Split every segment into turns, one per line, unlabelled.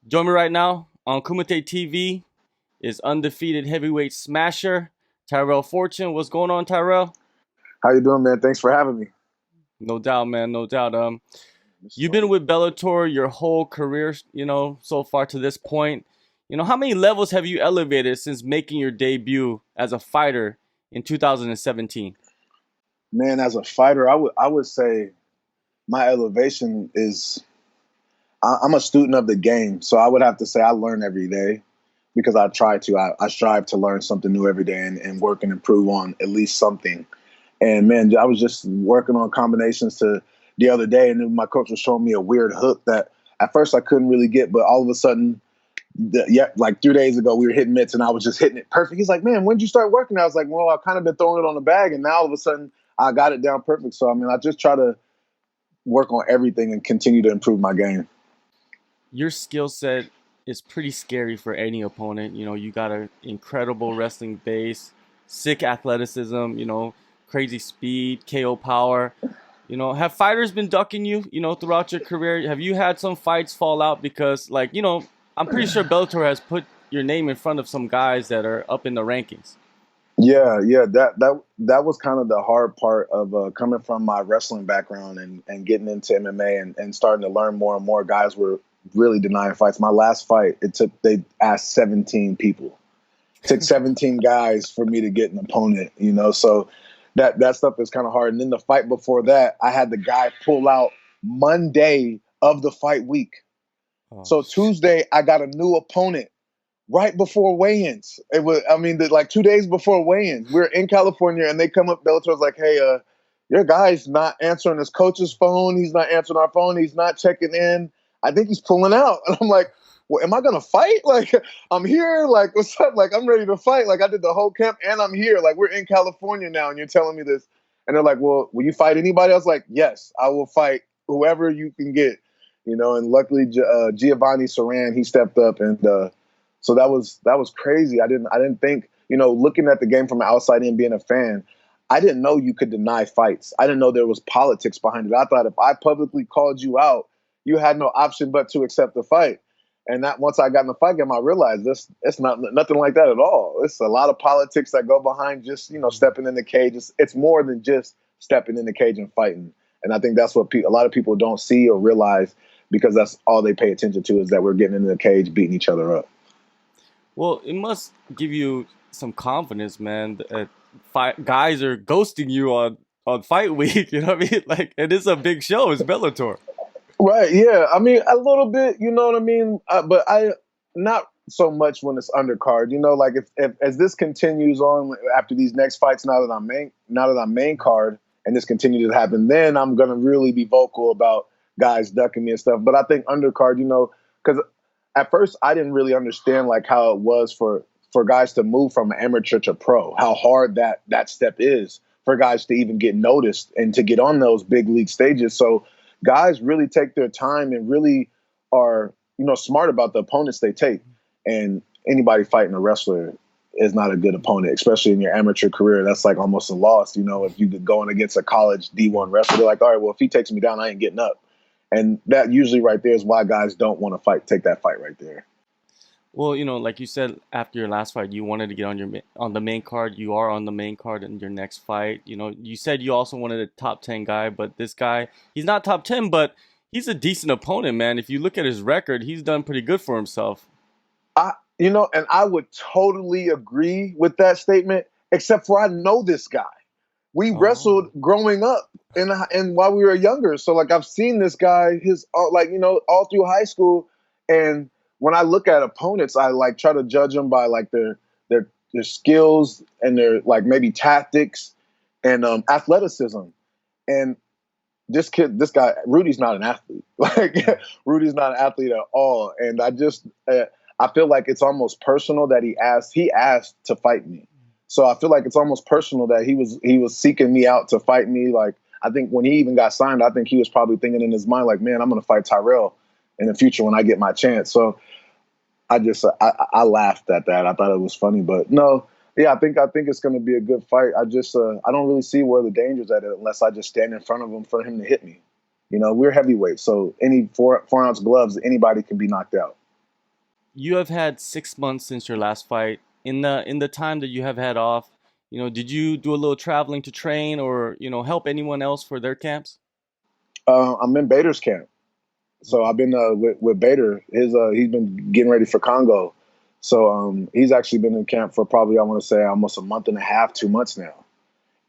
Join me right now on Kumite TV is undefeated heavyweight smasher Tyrell Fortune. What's going on, Tyrell?
How you doing, man? Thanks for having me.
No doubt, man. No doubt.
This is
You've been
funny.
with Bellator your whole career, so far to this point. How many levels have you elevated since making your debut as a fighter in 2017?
Man, as a fighter, I would say my elevation is I'm a student of the game, so I would have to say I learn every day because I try to. I strive to learn something new every day and work and improve on at least something. And man, I was just working on combinations to the other day, and then my coach was showing me a weird hook that at first I couldn't really get, but all of a sudden like 3 days ago, we were hitting mitts and I was just hitting it perfect. He's like, man, when did you start working? I was like, well, I've kind of been throwing it on the bag and now all of a sudden I got it down perfect. So, I mean, I just try to work on everything and continue to improve my game.
Your skill set is pretty scary for any opponent. You got an incredible wrestling base, sick athleticism, crazy speed, KO power. Have fighters been ducking you, throughout your career? Have you had some fights fall out because, like, I'm pretty sure Bellator has put your name in front of some guys that are up in the rankings.
Yeah. That was kind of the hard part of coming from my wrestling background and getting into MMA and starting to learn more and more. Guys were really denying fights. My last fight, they asked 17 people. It took 17 guys for me to get an opponent, so that stuff is kind of hard. And then the fight before that, I had the guy pull out Monday of the fight week.
Oh,
So Tuesday, I got a new opponent right before weigh-ins. It was, I mean, like 2 days before weigh-ins. We're in California, and they come up. Bellator's like, "Hey, your guy's not answering his coach's phone. He's not answering our phone. He's not checking in. I think he's pulling out." And I'm like, "Well, am I gonna fight? Like, I'm here. Like, what's up? Like, I'm ready to fight. Like, I did the whole camp, and I'm here. Like, we're in California now, and you're telling me this." And they're like, "Well, will you fight anybody?" I was like, "Yes, I will fight whoever you can get." And luckily Giovanni Saran, he stepped up, and so that was crazy. I didn't think, looking at the game from the outside in, being a fan, I didn't know you could deny fights. I didn't know there was politics behind it. I thought if I publicly called you out, you had no option but to accept the fight. And that once I got in the fight game, I realized this it's not nothing like that at all. It's a lot of politics that go behind just stepping in the cage. It's more than just stepping in the cage and fighting. And I think that's what a lot of people don't see or realize because that's all they pay attention to is that we're getting in the cage, beating each other up.
well, it must give you some confidence, man. Guys are ghosting you on fight week. You know what I mean? Like, it is a big show. It's Bellator.
Right. Yeah. I mean, a little bit. You know what I mean. But I not so much when it's undercard. Like if as this continues on after these next fights, now that I'm main card, and this continues to happen, then I'm gonna really be vocal about guys ducking me and stuff. But I think undercard, because at first I didn't really understand like how it was for guys to move from amateur to pro, how hard that step is for guys to even get noticed and to get on those big league stages. So guys really take their time and really are smart about the opponents they take. And anybody fighting a wrestler is not a good opponent, especially in your amateur career. That's like almost a loss. If you could going against a college D1 wrestler, they're like, all right, well, if he takes me down, I ain't getting up. And that usually right there is why guys don't want to take that fight right there.
Well, like you said, after your last fight, you wanted to get on the main card. You are on the main card in your next fight. You said you also wanted a top 10 guy, but this guy, he's not top 10, but he's a decent opponent, man. If you look at his record, he's done pretty good for himself.
And I would totally agree with that statement, except for I know this guy. We wrestled
Oh.
growing up and while we were younger. So like I've seen this guy all through high school. And when I look at opponents, I like try to judge them by like their skills and their like maybe tactics and athleticism. And this guy, Rudy's not an athlete. Like Rudy's not an athlete at all. And I feel like it's almost personal that he asked to fight me. So I feel like it's almost personal that he was seeking me out to fight me. Like I think when he even got signed, I think he was probably thinking in his mind like, man, I'm going to fight Tyrell in the future when I get my chance. So I laughed at that. I thought it was funny, but no, yeah, I think it's going to be a good fight. I don't really see where the danger's at it unless I just stand in front of him for him to hit me. We're heavyweight, so any 4 ounce gloves, anybody can be knocked out.
you have had 6 months since your last fight. In the time that you have had off, did you do a little traveling to train or help anyone else for their camps?
I'm in Bader's camp. So I've been with Bader. He's been getting ready for Congo. So he's actually been in camp for probably, I want to say, almost a month and a half, 2 months now.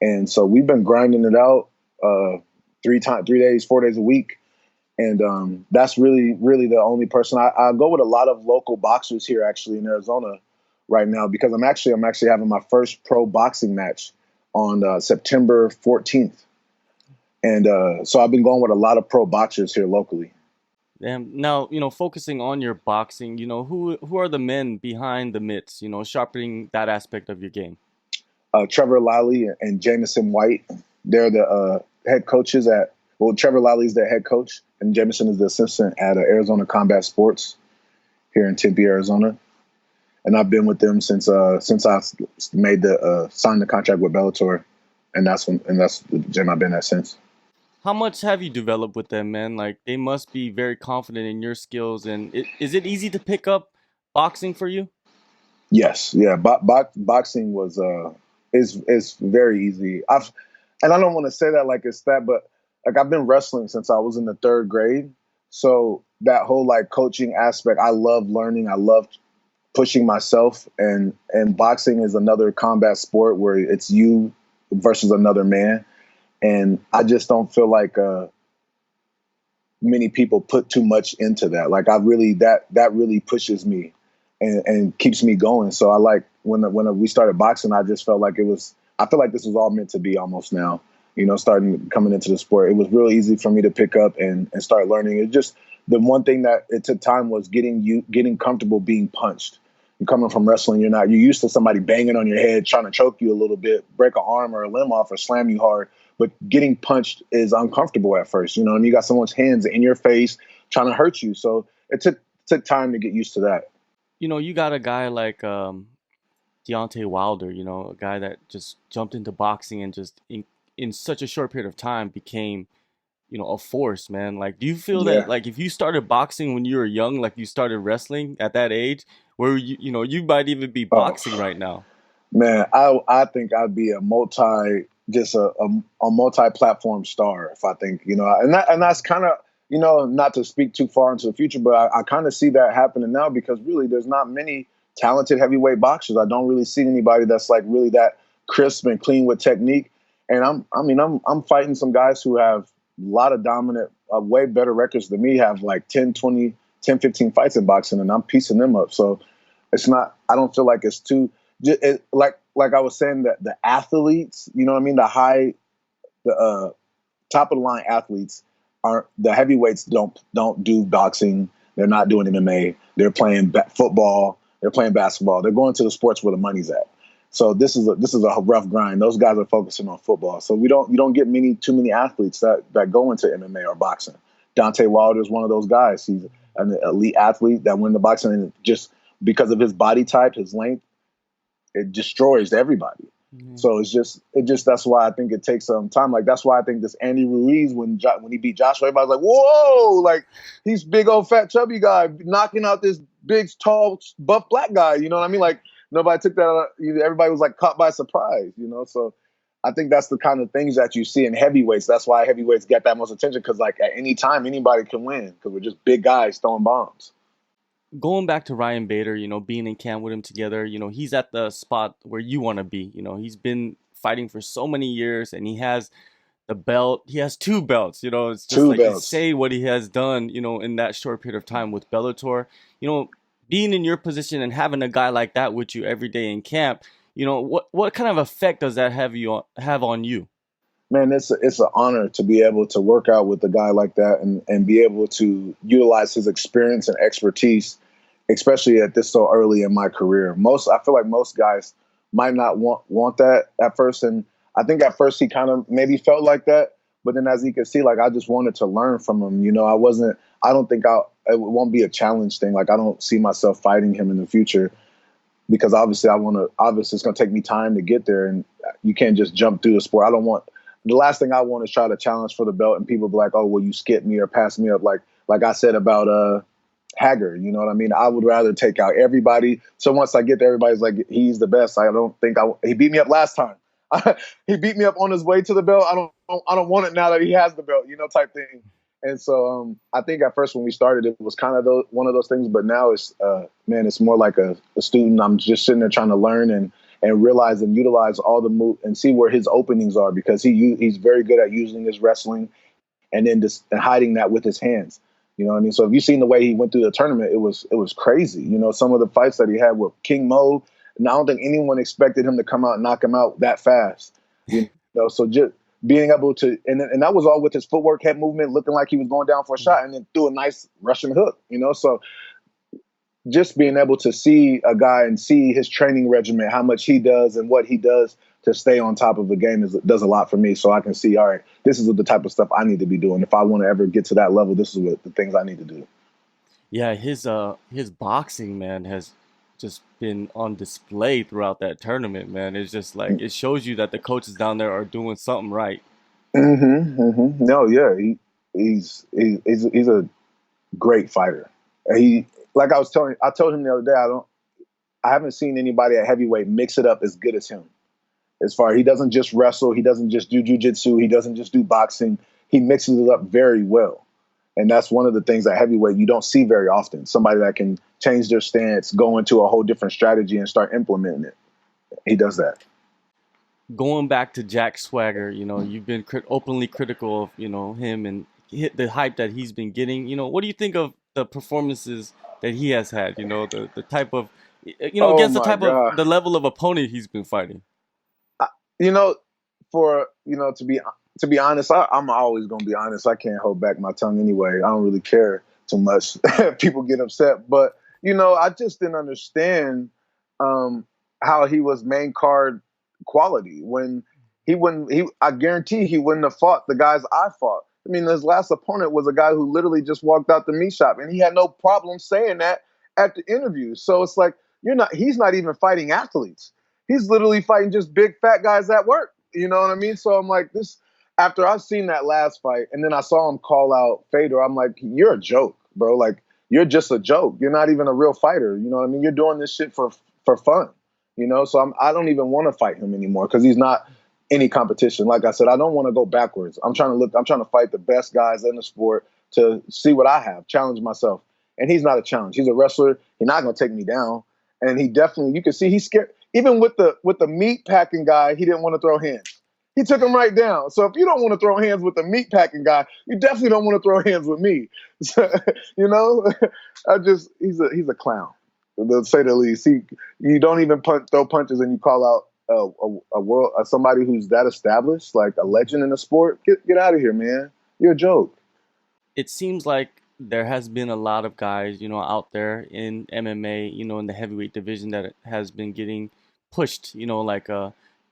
And so we've been grinding it out 3 days, 4 days a week. And that's really, really the only person. I go with a lot of local boxers here actually in Arizona right now because I'm actually having my first pro boxing match on September 14th. And so I've been going with a lot of pro boxers here locally.
Now, focusing on your boxing, who are the men behind the mitts, sharpening that aspect of your game?
Trevor Lally and Jameson White. They're the head coaches Trevor Lally is the head coach, and Jameson is the assistant at Arizona Combat Sports here in Tempe, Arizona. And I've been with them since I made signed the contract with Bellator, and that's the gym I've been at since.
How much have you developed with them, man? Like they must be very confident in your skills. And is it easy to pick up boxing for you?
Yes, yeah. Boxing was is very easy. And I don't want to say that like it's that, but like I've been wrestling since I was in the third grade. So that whole like coaching aspect, I love learning. I love pushing myself, and boxing is another combat sport where it's you versus another man, and I just don't feel like many people put too much into that. Like I really that really pushes me and keeps me going. So I like when we started boxing, I just felt like I feel like this was all meant to be almost now. Starting coming into the sport, it was real easy for me to pick up and start learning. It just the one thing that it took time was getting comfortable being punched. You're coming from wrestling, you're used to somebody banging on your head, trying to choke you a little bit, break an arm or a limb off or slam you hard. But getting punched is uncomfortable at first. You got someone's hands in your face trying to hurt you. So it took time to get used to that.
You got a guy like Deontay Wilder, a guy that just jumped into boxing and just in such a short period of time became, a force, man. Like, do you feel that
Yeah.
like if you started boxing when you were young, like you started wrestling at that age, where you might even be
Oh
boxing right now?
man, I think I'd be a multi-platform star if I think and that's kind of not to speak too far into the future, but I kind of see that happening now because really there's not many talented heavyweight boxers. I don't really see anybody that's like really that crisp and clean with technique. And I'm fighting some guys who have a lot of dominant, way better records than me, have like 10, 20, 10, 15 fights in boxing, and I'm piecing them up. So it's not. I don't feel like it's too. Like I was saying that the athletes, you know what I mean, the top of the line athletes aren't the heavyweights. Don't do boxing. They're not doing MMA. They're playing football. They're playing basketball. They're going to the sports where the money's at. So this is a rough grind. Those guys are focusing on football. So you don't get too many athletes that go into MMA or boxing. Deontay Wilder is one of those guys. He's an elite athlete that went into boxing, and just because of his body type, his length, it destroys everybody.
Mhm.
So it just that's why I think it takes some time. Like that's why I think this Andy Ruiz when he beat Joshua, everybody's like, whoa, like he's big old fat chubby guy knocking out this big tall buff black guy. You know what I mean? Like nobody took that. Everybody was like caught by surprise. So I think that's the kind of things that you see in heavyweights. That's why heavyweights get that much attention because like at any time anybody can win because we're just big guys throwing bombs.
Going back to Ryan Bader, being in camp with him together, he's at the spot where you want to be. He's been fighting for so many years and he has the belt. He has two belts, it's just
Two
like
belts.
insane what he has done, in that short period of time with Bellator. You know, being in your position and having a guy like that with you every day in camp, what kind of effect does that have on you?
Man, it's an honor to be able to work out with a guy like that and be able to utilize his experience and expertise, especially at this so early in my career. I feel like most guys might not want that at first, and I think at first he kind of maybe felt like that, but then as you can see, like I just wanted to learn from him. I wasn't. I don't think it won't be a challenge thing. Like I don't see myself fighting him in the future because obviously obviously it's gonna take me time to get there, and you can't just jump through the sport. I don't want the last thing I want is try to challenge for the belt and people be like, oh, well, you skipped me or passed me up. Like I said about haggard. You know what I mean? I would rather take out everybody. So once I get to everybody's like, he's the best. I don't think he beat me up last time. He beat me up on his way to the belt. I don't want it now that he has the belt, type thing. And so I think at first when we started, it was kind of one of those things. But now it's, man, it's more like a student. I'm just sitting there trying to learn and realize and utilize all the move and see where his openings are, because he's very good at using his wrestling and then just hiding that with his hands. You know what I mean? So if you've seen the way he went through the tournament, it was crazy. Some of the fights that he had with King Mo, and I don't think anyone expected him to come out and knock him out that fast. So just being able to, and that was all with his footwork, head movement, looking like he was going down for a shot, and then threw a nice Russian hook. So just being able to see a guy and see his training regimen, how much he does and what he does to stay on top of the game does a lot for me. So I can see, all right, this is the type of stuff I need to be doing. If I want to ever get to that level, this is what the things I need to do.
Yeah, his boxing, man, has just been on display throughout that tournament, man. It's just like it shows you that the coaches down there are doing something right.
No, yeah, he's a great fighter. Like I told him the other day, I haven't seen anybody at heavyweight mix it up as good as him. As far he doesn't just wrestle, he doesn't just do jiu-jitsu, he doesn't just do boxing. He mixes it up very well. And that's one of the things at heavyweight you don't see very often. Somebody that can change their stance, go into a whole different strategy and start implementing it. He does that.
Going back to Jack Swagger, you've been openly critical of, him and the hype that he's been getting. What do you think of the performances that he has had? The type of,
Oh
against the
my
type of,
God.
the level of opponent he's been fighting.
To be honest, I'm always gonna be honest. I can't hold back my tongue anyway. I don't really care too much. People get upset, but I just didn't understand how he was main card quality when he wouldn't. I guarantee he wouldn't have fought the guys I fought. I mean, his last opponent was a guy who literally just walked out the meat shop, and he had no problem saying that at the interview. So it's like he's not even fighting athletes. He's literally fighting just big fat guys at work. You know what I mean? So I'm like, this, after I've seen that last fight and then I saw him call out Fedor, I'm like, you're a joke, bro. Like, you're just a joke. You're not even a real fighter. You know what I mean? You're doing this shit for fun. So I don't even want to fight him anymore because he's not any competition. Like I said, I don't want to go backwards. I'm trying to fight the best guys in the sport to see what I have, challenge myself. And he's not a challenge. He's a wrestler. He's not going to take me down. And he definitely, you can see he's scared. Even with the meat packing guy, he didn't want to throw hands. He took him right down. So if you don't want to throw hands with the meat packing guy, you definitely don't want to throw hands with me. So, he's a clown, to say the least. You don't even throw punches and you call out somebody who's that established, like a legend in the sport. Get out of here, man. You're a joke.
It seems like there has been a lot of guys, out there in MMA, in the heavyweight division that has been getting pushed,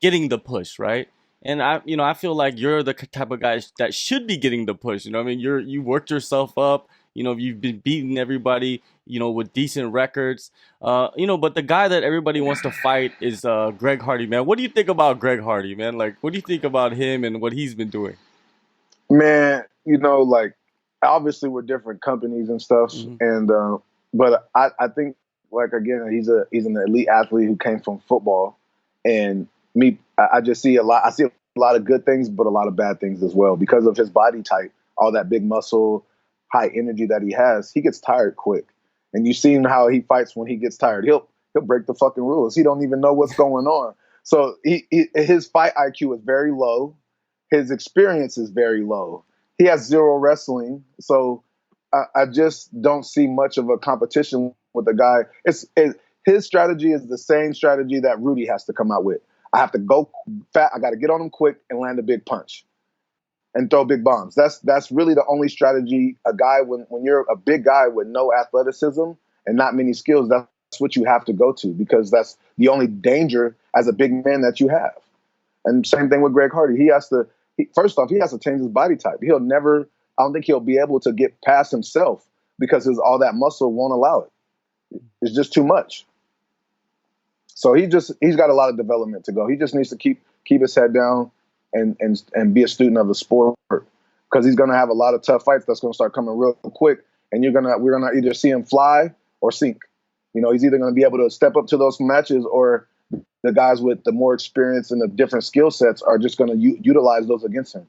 getting the push, right? And I feel like you're the type of guy that should be getting the push. I mean, you worked yourself up. You've been beating everybody, with decent records. But the guy that everybody wants to fight is Greg Hardy, man. What do you think about Greg Hardy, man? Like, what do you think about him and what he's been doing?
Man, like, obviously we're different companies and stuff, and but I think, like, again, he's an elite athlete who came from football, and I just see a lot. I see a lot of good things, but a lot of bad things as well because of his body type, all that big muscle, high energy that he has. He gets tired quick, and you've seen how he fights when he gets tired. He'll break the fucking rules. He don't even know what's going on. So his fight IQ is very low. His experience is very low. He has zero wrestling, so I just don't see much of a competition with the guy. His strategy is the same strategy that Rudy has to come out with. I have to go fat. I got to get on him quick and land a big punch and throw big bombs. That's really the only strategy a guy, when you're a big guy with no athleticism and not many skills, that's what you have to go to, because that's the only danger as a big man that you have. And same thing with Greg Hardy. First off, he has to change his body type. I don't think he'll be able to get past himself because all that muscle won't allow it. It's just too much. So he's got a lot of development to go. He just needs to keep his head down and be a student of the sport, because he's going to have a lot of tough fights that's going to start coming real quick. and we're gonna either see him fly or sink. You know, he's either gonna be able to step up to those matches, or the guys with the more experience and the different skill sets are just gonna utilize those against him.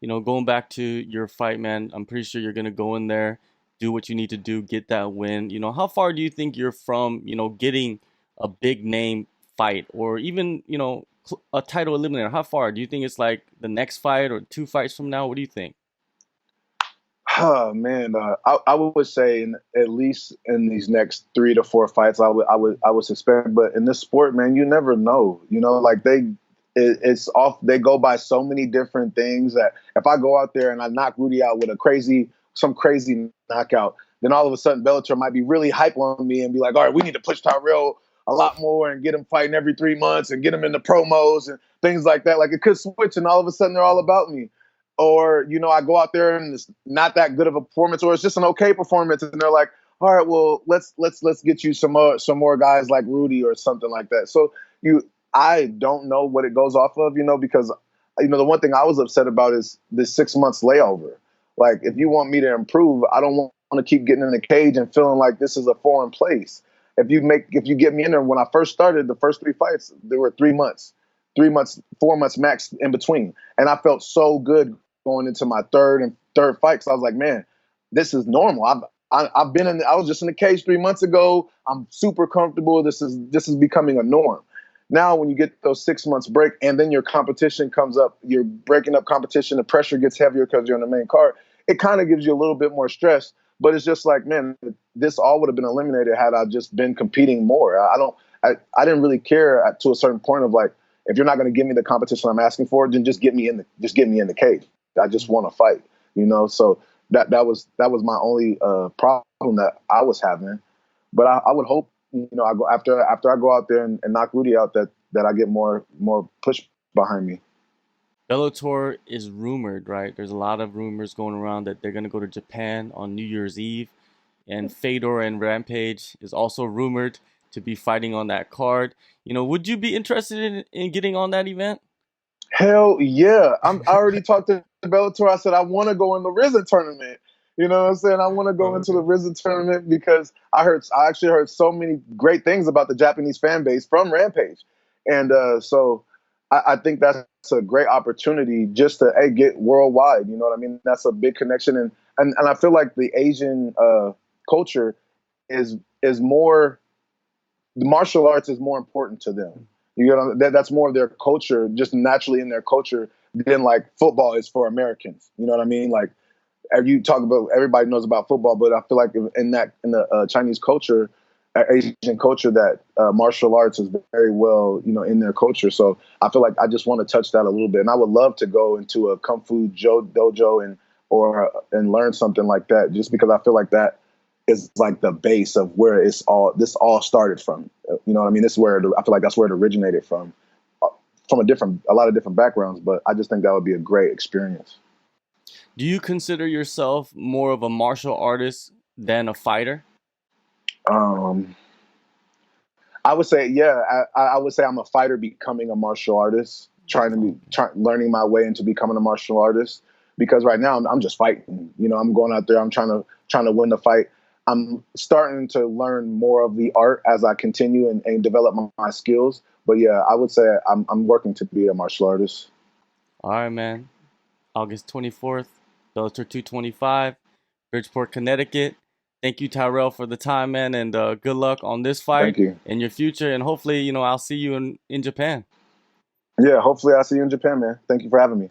Going back to your fight, man, I'm pretty sure you're gonna go in there, do what you need to do, get that win. How far do you think you're from, getting a big name fight or even, a title eliminator? How far? Do you think it's like the next fight or two fights from now? What do you think?
Oh man, I would say at least in these next 3 to 4 fights, I would suspect. But in this sport, man, you never know. Like it's off. They go by so many different things that if I go out there and I knock Rudy out with some crazy knockout, then all of a sudden Bellator might be really hype on me and be like, all right, we need to push Tyrell a lot more and get him fighting every 3 months and get him in the promos and things like that. Like it could switch and all of a sudden they're all about me. Or, I go out there and it's not that good of a performance, or it's just an okay performance, and they're like, all right, well, let's get you some more guys like Rudy or something like that. So I don't know what it goes off of, because the one thing I was upset about is this 6 months layover. Like, if you want me to improve, I don't want to keep getting in the cage and feeling like this is a foreign place. If you get me in there, when I first started, the first 3 fights, there were 3 months, 3 months, 4 months max in between. And I felt so good going into my third fight, because I was like, man, this is normal. I've been I was just in the cage 3 months ago. I'm super comfortable. This is becoming a norm. Now, when you get those 6 months break and then your competition comes up, you're breaking up competition, the pressure gets heavier because you're on the main card. It kind of gives you a little bit more stress, but it's just like, man, this all would have been eliminated had I just been competing more. I didn't really care to a certain point of like, if you're not going to give me the competition I'm asking for, then just get me in the cage. I just want to fight, So that was my only problem that I was having. But I would hope, I go after I go out there and knock Rudy out, that I get more push behind me.
Bellator is rumored, right? There's a lot of rumors going around that they're going to go to Japan on New Year's Eve. And Fedor and Rampage is also rumored to be fighting on that card. Would you be interested in getting on that event?
Hell yeah. I already talked to Bellator. I said I want to go in the Rizin tournament. You know what I'm saying? I want to go into the Rizin tournament because I actually heard so many great things about the Japanese fan base from Rampage. And so I think that's a great opportunity just to get worldwide. You know what I mean? That's a big connection. And I feel like the Asian culture is more, the martial arts is more important to them. That's more of their culture, just naturally in their culture, than like football is for Americans. You know what I mean? Like, you talk about, everybody knows about football, but I feel like in the Chinese culture, Asian culture, that martial arts is very well, in their culture. So I feel like I just want to touch that a little bit, and I would love to go into a kung fu dojo and learn something like that, just because I feel like that is like the base of where this all started from. You know what I mean? This is where I feel like that's where it originated from a lot of different backgrounds. But I just think that would be a great experience.
Do you consider yourself more of a martial artist than a fighter?
Um, I would say, yeah. I would say I'm a fighter becoming a martial artist, learning my way into becoming a martial artist. Because right now I'm just fighting. I'm going out there. I'm trying to win the fight. I'm starting to learn more of the art as I continue and develop my skills. But yeah, I would say I'm working to be a martial artist.
All right, man. August 24th, Bellator 225, Bridgeport, Connecticut. Thank you, Tyrell, for the time, man, and good luck on this fight
Thank you.
and your future. And hopefully, I'll see you in Japan.
Yeah, hopefully I'll see you in Japan, man. Thank you for having me.